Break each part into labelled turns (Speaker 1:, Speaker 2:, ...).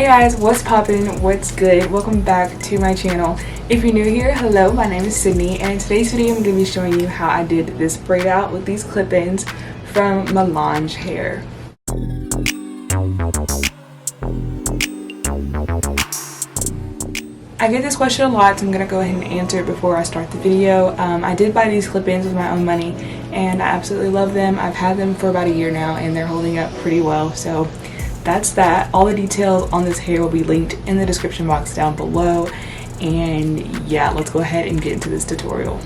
Speaker 1: Hey guys, what's poppin'? What's good? Welcome back to my channel. If you're new here, hello, my name is Sydney, and in today's video I'm going to be showing you how I did this braid out with these clip-ins from Melanj Hair. I get this question a lot, so I'm going to go ahead and answer it before I start the video. I did buy these clip-ins with my own money, and I absolutely love them. I've had them for about a year now, and they're holding up pretty well, so that's that. All the details on this hair will be linked in the description box down below, and yeah, let's go ahead and get into this tutorial.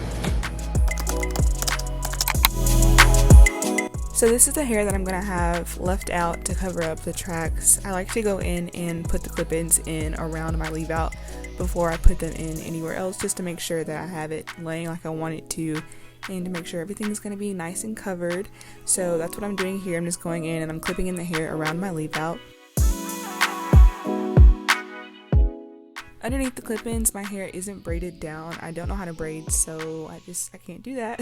Speaker 1: So this is the hair that I'm going to have left out to cover up the tracks. I like to go in and put the clip-ins in around my leave out before I put them in anywhere else, just to make sure that I have it laying like I want it to, and to make sure everything's going to be nice and covered. So that's what I'm doing here. I'm just going in and I'm clipping in the hair around my leave out. Underneath the clip-ins, my hair isn't braided down. I don't know how to braid, so I can't do that.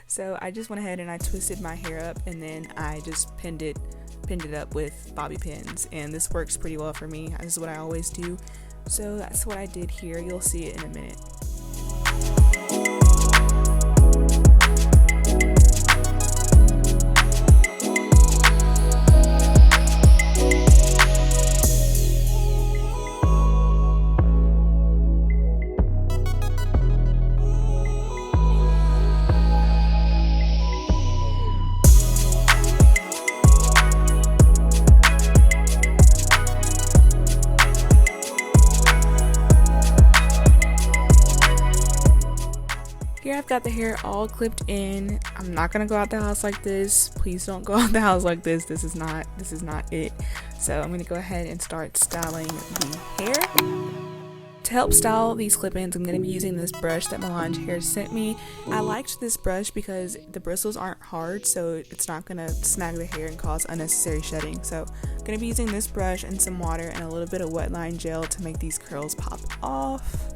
Speaker 1: So I just went ahead and I twisted my hair up, and then I just pinned it up with bobby pins, and this works pretty well for me. This is what I always do. So that's what I did here. You'll see it in a minute. Here I've got the hair all clipped in. I'm not gonna go out the house like this. Please don't go out the house like this. This is not it. So I'm gonna go ahead and start styling the hair. To help style these clip-ins, I'm gonna be using this brush that Melanj Hair sent me. I liked this brush because the bristles aren't hard, so it's not gonna snag the hair and cause unnecessary shedding. So I'm gonna be using this brush and some water and a little bit of wet line gel to make these curls pop off.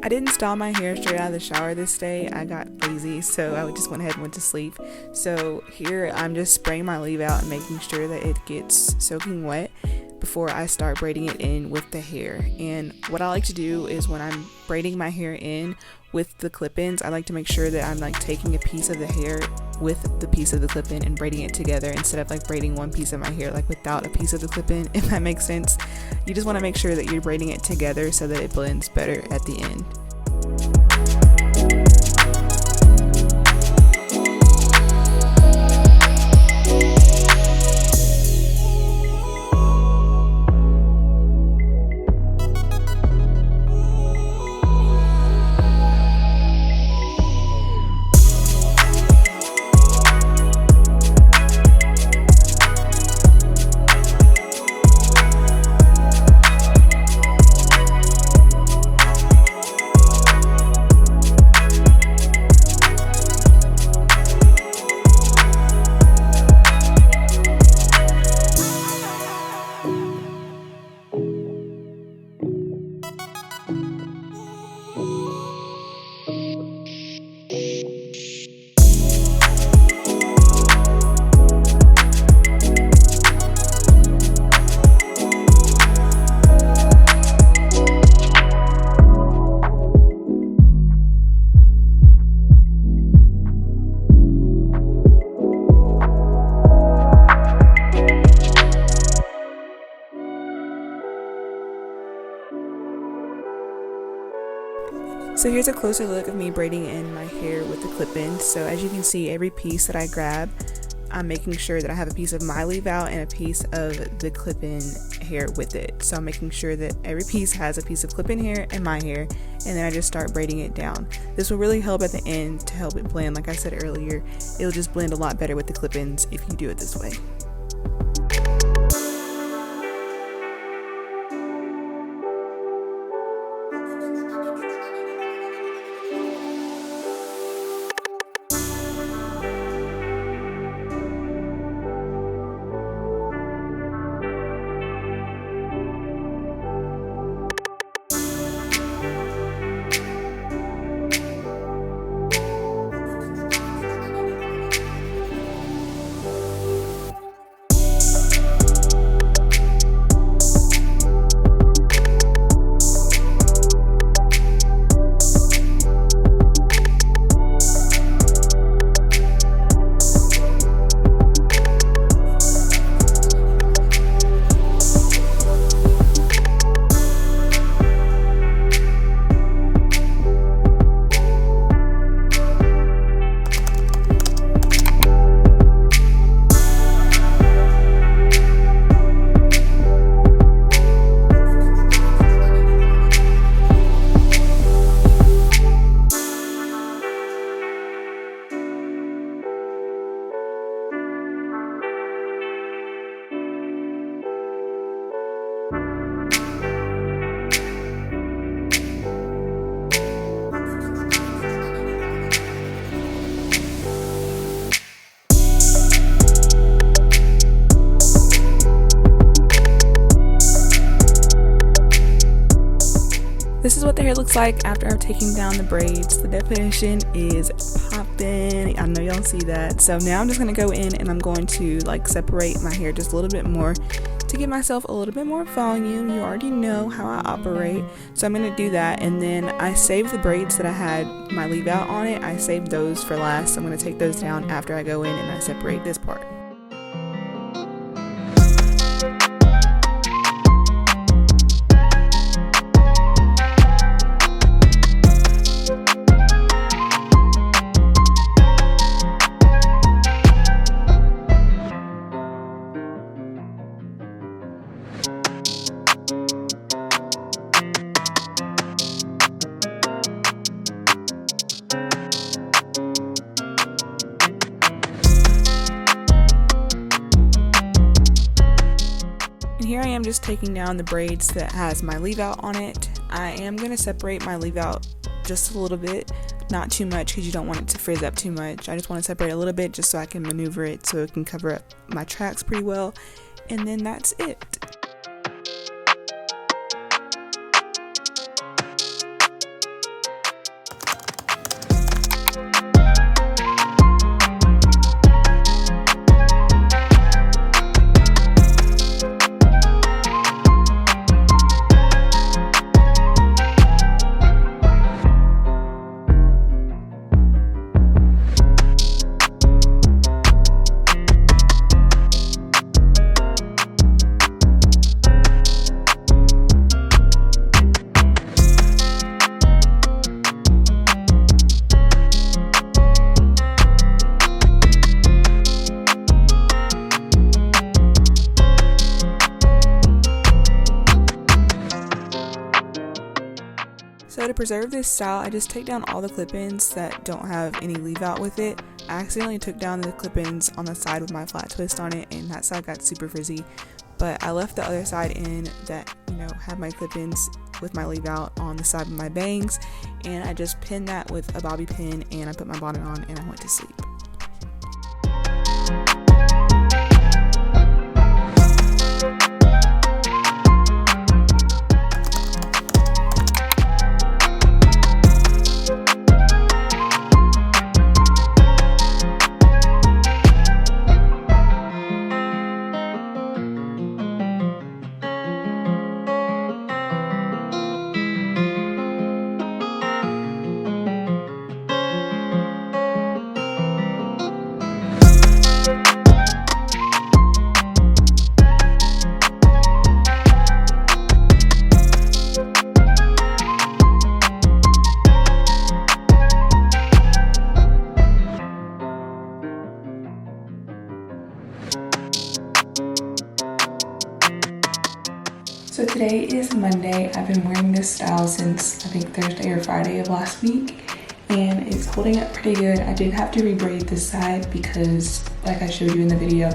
Speaker 1: I didn't style my hair straight out of the shower this day. I got lazy, so I just went ahead and went to sleep. So here I'm just spraying my leave out and making sure that it gets soaking wet before I start braiding it in with the hair. And what I like to do is when I'm braiding my hair in with the clip-ins, I like to make sure that I'm like taking a piece of the hair with the piece of the clip-in and braiding it together, instead of like braiding one piece of my hair like without a piece of the clip-in, if that makes sense. You just want to make sure that you're braiding it together so that it blends better at the end. So here's a closer look of me braiding in my hair with the clip-in. So as you can see, every piece that I grab I'm making sure that I have a piece of my leave out and a piece of the clip-in hair with it. So I'm making sure that every piece has a piece of clip-in hair and my hair, and then I just start braiding it down. This will really help at the end to help it blend. Like I said earlier, it'll just blend a lot better with the clip-ins if you do it this way. This is what the hair looks like after I've taken down the braids. The definition is popping. I know y'all see that. So now I'm just going to go in and I'm going to separate my hair just a little bit more to give myself a little bit more volume. You already know how I operate. So I'm going to do that, and then I saved the braids that I had my leave out on it. I saved those for last. So I'm going to take those down after I go in and I separate this part. Here I am just taking down the braids that has my leave out on it. I am going to separate my leave out just a little bit, not too much because you don't want it to frizz up too much. I just want to separate a little bit just so I can maneuver it so it can cover up my tracks pretty well, and then that's it. So to preserve this style, I just take down all the clip-ins that don't have any leave out with it. I accidentally took down the clip-ins on the side with my flat twist on it, and that side got super frizzy. But I left the other side in that, had my clip-ins with my leave out on the side of my bangs, and I just pinned that with a bobby pin, and I put my bonnet on and I went to sleep. So today is Monday. I've been wearing this style since I think Thursday or Friday of last week, and it's holding up pretty good. I did have to rebraid this side because, like I showed you in the video,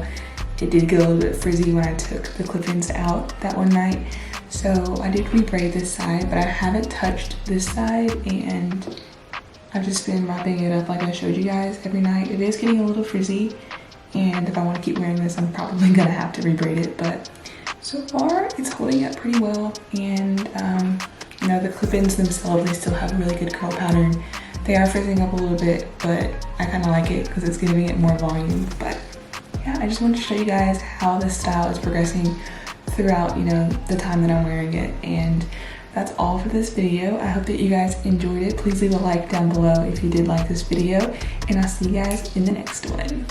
Speaker 1: it did get a little bit frizzy when I took the clip-ins out that one night. So I did rebraid this side, but I haven't touched this side, and I've just been wrapping it up like I showed you guys every night. It is getting a little frizzy, and if I want to keep wearing this, I'm probably gonna have to rebraid it, but so far it's holding up pretty well. And you know, the clip-ins themselves, they still have a really good curl pattern. They are frizzing up a little bit, but I kind of like it because it's giving it more volume. But yeah, I just wanted to show you guys how this style is progressing throughout, you know, the time that I'm wearing it. And that's all for this video. I hope that you guys enjoyed it. Please leave a like down below if you did like this video, and I'll see you guys in the next one.